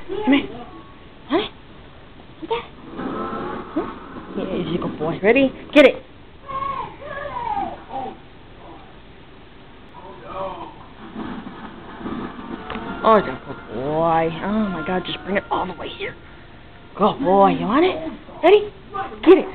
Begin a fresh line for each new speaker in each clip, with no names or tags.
Come here. Honey? What's that? Huh? Yeah, he's a good boy. Ready? Get it. Oh, it's a good boy. Oh my God, just bring it all the way here. Good boy. You want it? Ready? Get it.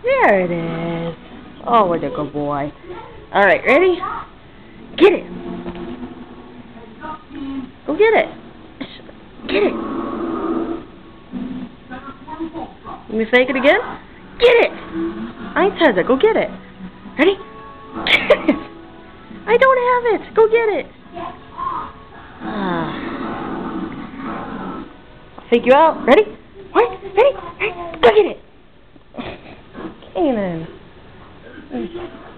There it is. Oh, what a good boy. Alright, ready? Get it. Go get it. Get it. Let me fake it again? Get it. Eins has it. Go get it. Ready? Get it. I don't have it. Go get it. I'll fake you out. Ready? What? Ready? Ready? Go get it. Kanan.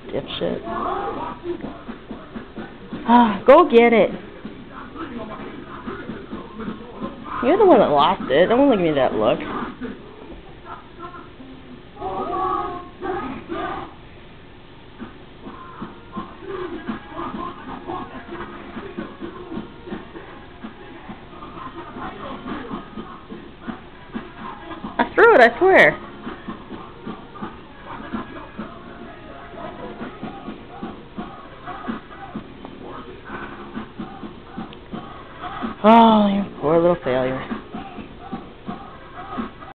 Dipshit. Go get it. You're the one that lost it. Don't look at me that look. I threw it, I swear. Oh, you poor little failure.